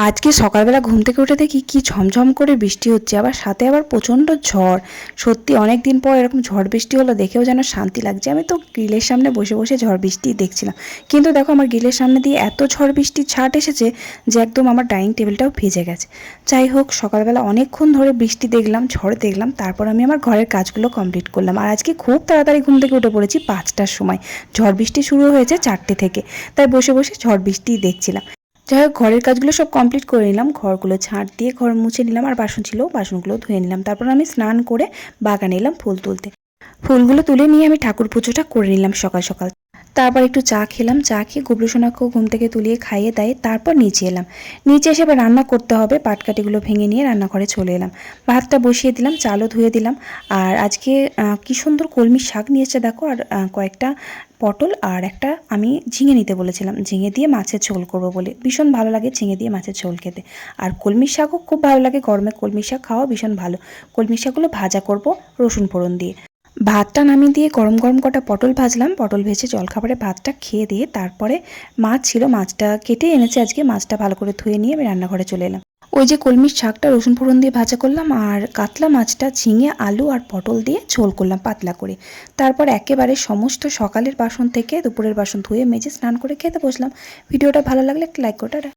আজকে সকালবেলা ঘুম থেকে উঠে দেখি কি ঝমঝম করে বৃষ্টি হচ্ছে, আবার সাথে আবার প্রচণ্ড ঝড়। সত্যি অনেক দিন পর এরকম ঝড় বৃষ্টি হলো, দেখেও যেন শান্তি লাগছে। আমি তো গ্রিলের সামনে বসে বসে ঝড় বৃষ্টি দেখছিলাম, কিন্তু দেখো আমার গ্রিলের সামনে দিয়ে এত ঝড় বৃষ্টির ছাট এসেছে যে একদম আমার ডাইনিং টেবিলটাও ভিজে গেছে। যাই হোক, সকালবেলা অনেকক্ষণ ধরে বৃষ্টি দেখলাম, ঝড় দেখলাম, তারপর আমি আমার ঘরের কাজগুলো কমপ্লিট করলাম। আর আজকে খুব তাড়াতাড়ি ঘুম থেকে উঠে পড়েছি 5টার সময়। ঝড় বৃষ্টি শুরু হয়েছে 4টে থেকে, তাই বসে বসে ঝড় বৃষ্টি দেখছিলাম। যাই হোক, ঘরের কাজগুলো সব কমপ্লিট করে নিলাম, ঘরগুলো ঝাঁট দিয়ে ঘর মুছে নিলাম, আর বাসন ছিল বাসনগুলো ধুয়ে নিলাম। তারপর আমি স্নান করে বাগানে এলাম ফুল তুলতে। ফুলগুলো তুলে নিয়ে আমি ঠাকুর পুজোটা করে নিলাম সকাল সকাল। তারপর একটু চা খেলাম, চা খেয়ে গুবলু সোনাকেও ঘুম থেকে তুলিয়ে খাইয়ে দেয়, তারপর নিচে এলাম। নিচে এসে এবার রান্না করতে হবে, পাটকাঠিগুলো ভেঙে নিয়ে রান্নাঘরে চলে এলাম। ভাতটা বসিয়ে দিলাম, চালও ধুয়ে দিলাম। আর আজকে কি সুন্দর কলমির শাক নিয়েছে দেখো, আর কয়েকটা পটল, আর একটা আমি ঝিঙে নিতে বলেছিলাম, ঝিঙে দিয়ে মাছের ঝোল করবো বলে। ভীষণ ভালো লাগে ঝিঙে দিয়ে মাছের ঝোল খেতে। আর কলমির শাকও খুব ভালো লাগে, গরমে কলমির শাক খাওয়া ভীষণ ভালো। কলমির শাকগুলো ভাজা করব রসুন ফোড়ন দিয়ে। ভাতটা নামিয়ে দিয়ে গরম গরম কটা পটল ভাজলাম, পটল ভেজে জলখাবারে ভাতটা খেয়ে দিয়ে তারপরে মাছ ছিল, মাছটা কেটে এনেছে আজকে, মাছটা ভালো করে ধুয়ে নিয়ে আমি রান্নাঘরে চলে এলাম। ওই যে কলমির শাকটা রসুন ফোড়ন দিয়ে ভাজা করলাম, আর কাতলা মাছটা ঝিঙে আলু আর পটল দিয়ে ঝোল করলাম পাতলা করে। তারপর একেবারে সমস্ত সকালের বাসন থেকে দুপুরের বাসন ধুয়ে মেজে স্নান করে খেতে বসলাম। ভিডিওটা ভালো লাগলে একটা লাইক করে